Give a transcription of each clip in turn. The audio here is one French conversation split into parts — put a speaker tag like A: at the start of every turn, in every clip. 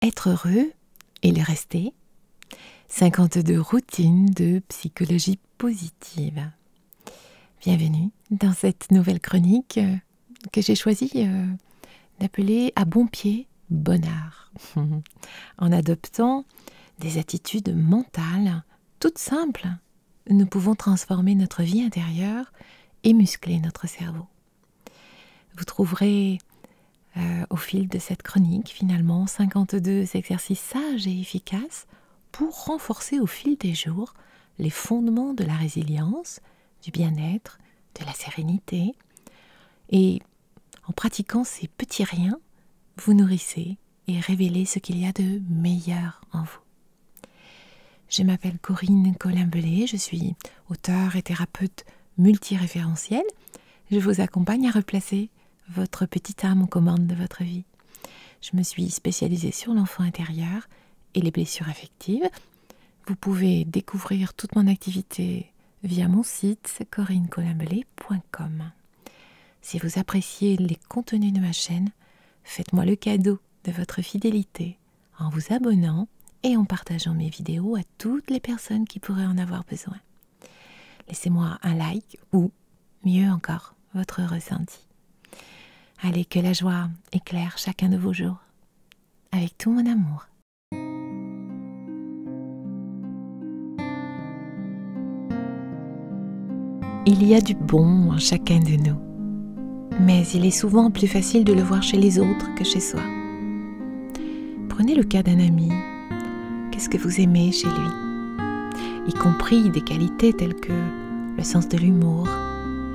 A: Être heureux et le rester. 52 routines de psychologie positive. Bienvenue dans cette nouvelle chronique que j'ai choisi d'appeler « À bon pied, bonheur ». En adoptant des attitudes mentales toutes simples, nous pouvons transformer notre vie intérieure et muscler notre cerveau. Vous trouverez au fil de cette chronique, finalement, 52 exercices sages et efficaces pour renforcer au fil des jours les fondements de la résilience, du bien-être, de la sérénité. Et en pratiquant ces petits riens, vous nourrissez et révélez ce qu'il y a de meilleur en vous. Je m'appelle Corinne Colin-Bellet, je suis auteure et thérapeute multiréférentielle. Je vous accompagne à replacer votre petite âme aux commandes de votre vie. Je me suis spécialisée sur l'enfant intérieur et les blessures affectives. Vous pouvez découvrir toute mon activité via mon site corinnecolinbellet.com. Si vous appréciez les contenus de ma chaîne, faites-moi le cadeau de votre fidélité en vous abonnant et en partageant mes vidéos à toutes les personnes qui pourraient en avoir besoin. Laissez-moi un like ou, mieux encore, votre ressenti. Allez, que la joie éclaire chacun de vos jours. Avec tout mon amour. Il y a du bon en chacun de nous, mais il est souvent plus facile de le voir chez les autres que chez soi. Prenez le cas d'un ami. Qu'est-ce que vous aimez chez lui? Y compris des qualités telles que le sens de l'humour,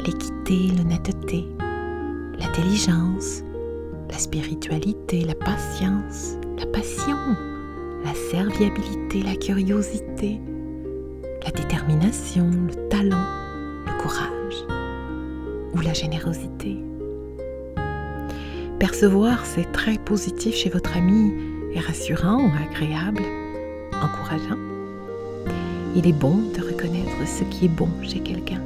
A: l'équité, l'honnêteté, l'intelligence, la spiritualité, la patience, la passion, la serviabilité, la curiosité, la détermination, le talent, le courage ou la générosité. Percevoir ces traits positifs chez votre ami est rassurant ou agréable, encourageant. Il est bon de reconnaître ce qui est bon chez quelqu'un.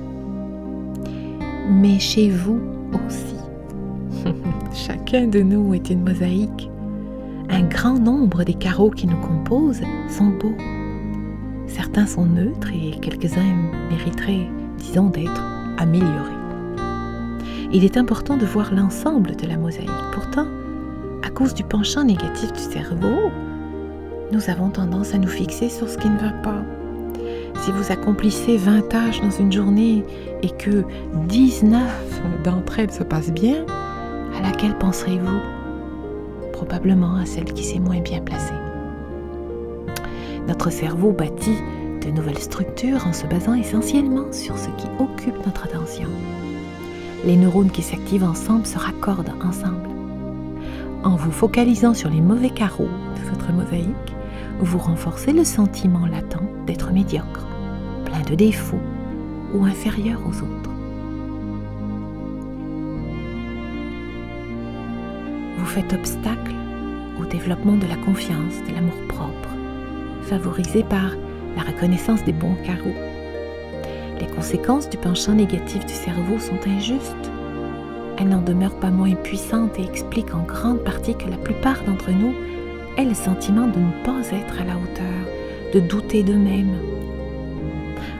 A: Mais chez vous aussi. Chacun de nous est une mosaïque. Un grand nombre des carreaux qui nous composent sont beaux. Certains sont neutres et quelques-uns mériteraient, disons, d'être améliorés. Il est important de voir l'ensemble de la mosaïque. Pourtant, à cause du penchant négatif du cerveau, nous avons tendance à nous fixer sur ce qui ne va pas. Si vous accomplissez 20 tâches dans une journée et que 19 d'entre elles se passent bien, à laquelle penserez-vous? Probablement à celle qui s'est moins bien placée. Notre cerveau bâtit de nouvelles structures en se basant essentiellement sur ce qui occupe notre attention. Les neurones qui s'activent ensemble se raccordent ensemble. En vous focalisant sur les mauvais carreaux de votre mosaïque, vous renforcez le sentiment latent d'être médiocre, plein de défauts ou inférieur aux autres. Vous faites obstacle au développement de la confiance, de l'amour-propre, favorisé par la reconnaissance des bons carreaux. Les conséquences du penchant négatif du cerveau sont injustes. Elles n'en demeurent pas moins puissantes et expliquent en grande partie que la plupart d'entre nous aient le sentiment de ne pas être à la hauteur, de douter d'eux-mêmes.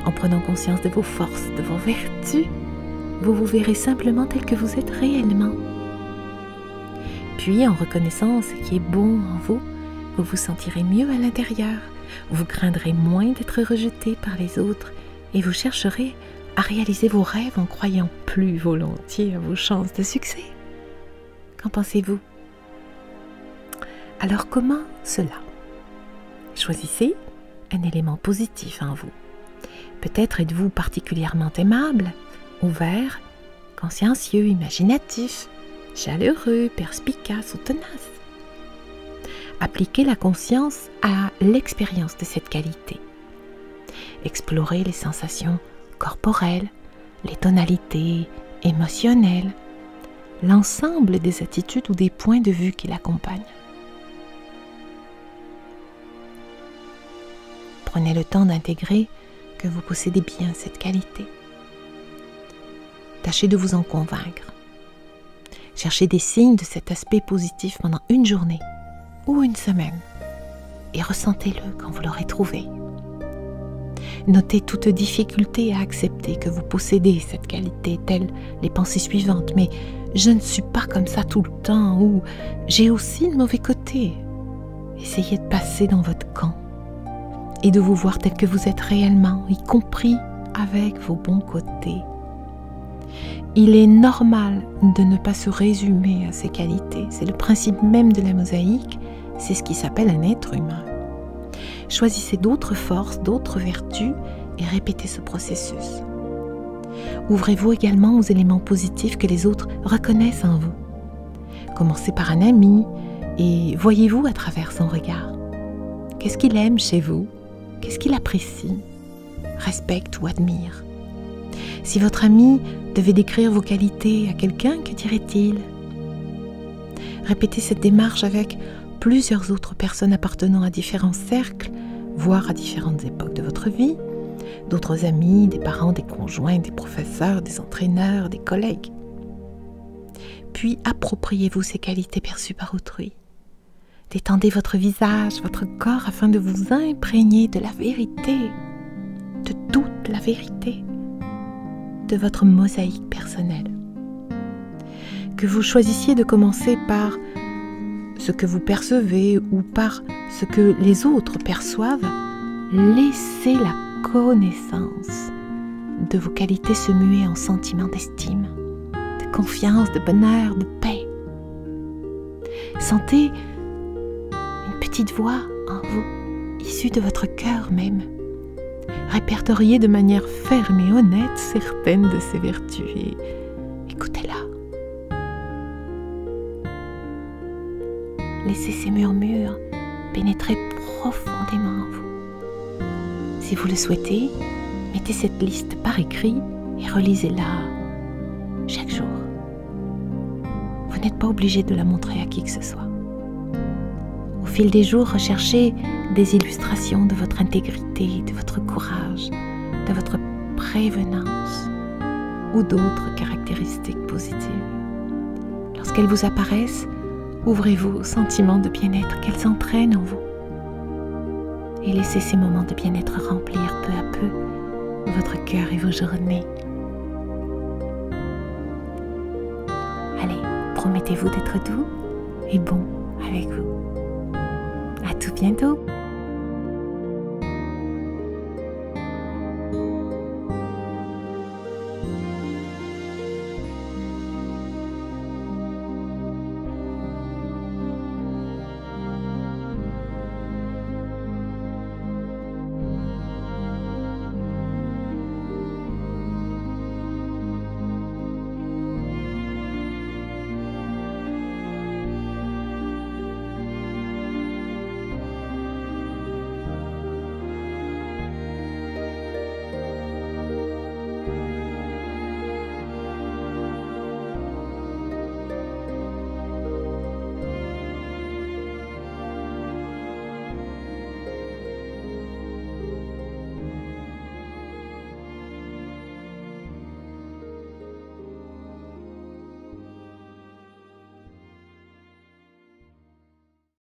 A: En prenant conscience de vos forces, de vos vertus, vous vous verrez simplement tel que vous êtes réellement. Puis, en reconnaissant ce qui est bon en vous, vous vous sentirez mieux à l'intérieur, vous craindrez moins d'être rejeté par les autres et vous chercherez à réaliser vos rêves en croyant plus volontiers à vos chances de succès. Qu'en pensez-vous? Alors comment cela? Choisissez un élément positif en vous. Peut-être êtes-vous particulièrement aimable, ouvert, consciencieux, imaginatif, chaleureux, perspicace ou tenace. Appliquez la conscience à l'expérience de cette qualité. Explorez les sensations corporelles, les tonalités émotionnelles, l'ensemble des attitudes ou des points de vue qui l'accompagnent. Prenez le temps d'intégrer que vous possédez bien cette qualité. Tâchez de vous en convaincre. Cherchez des signes de cet aspect positif pendant une journée ou une semaine. et ressentez-le quand vous l'aurez trouvé. Notez toute difficulté à accepter que vous possédez cette qualité, telles les pensées suivantes. Mais je ne suis pas comme ça tout le temps, ou j'ai aussi le mauvais côté. Essayez de passer dans votre camp et de vous voir tel que vous êtes réellement, y compris avec vos bons côtés. Il est normal de ne pas se résumer à ces qualités. C'est le principe même de la mosaïque, c'est ce qui s'appelle un être humain. Choisissez d'autres forces, d'autres vertus et répétez ce processus. Ouvrez-vous également aux éléments positifs que les autres reconnaissent en vous. Commencez par un ami et voyez-vous à travers son regard. Qu'est-ce qu'il aime chez vous? Qu'est-ce qu'il apprécie, respecte ou admire? Si votre ami devait décrire vos qualités à quelqu'un, que dirait-il? Répétez cette démarche avec plusieurs autres personnes appartenant à différents cercles, voire à différentes époques de votre vie, d'autres amis, des parents, des conjoints, des professeurs, des entraîneurs, des collègues. Puis appropriez-vous ces qualités perçues par autrui. Détendez votre visage, votre corps afin de vous imprégner de la vérité, de toute la vérité, de votre mosaïque personnelle. Que vous choisissiez de commencer par ce que vous percevez ou par ce que les autres perçoivent, laissez la connaissance de vos qualités se muer en sentiments d'estime, de confiance, de bonheur, de paix. Sentez une petite voix en vous, issue de votre cœur même. Répertoriez de manière ferme et honnête certaines de ces vertus et écoutez-la. Laissez ces murmures pénétrer profondément en vous. Si vous le souhaitez, mettez cette liste par écrit et relisez-la chaque jour. Vous n'êtes pas obligé de la montrer à qui que ce soit. Au fil des jours, recherchez des illustrations de votre intégrité, de votre courage, de votre prévenance ou d'autres caractéristiques positives. Lorsqu'elles vous apparaissent, ouvrez-vous au sentiment de bien-être qu'elles entraînent en vous et laissez ces moments de bien-être remplir peu à peu votre cœur et vos journées. Allez, promettez-vous d'être doux et bon avec vous. À tout bientôt!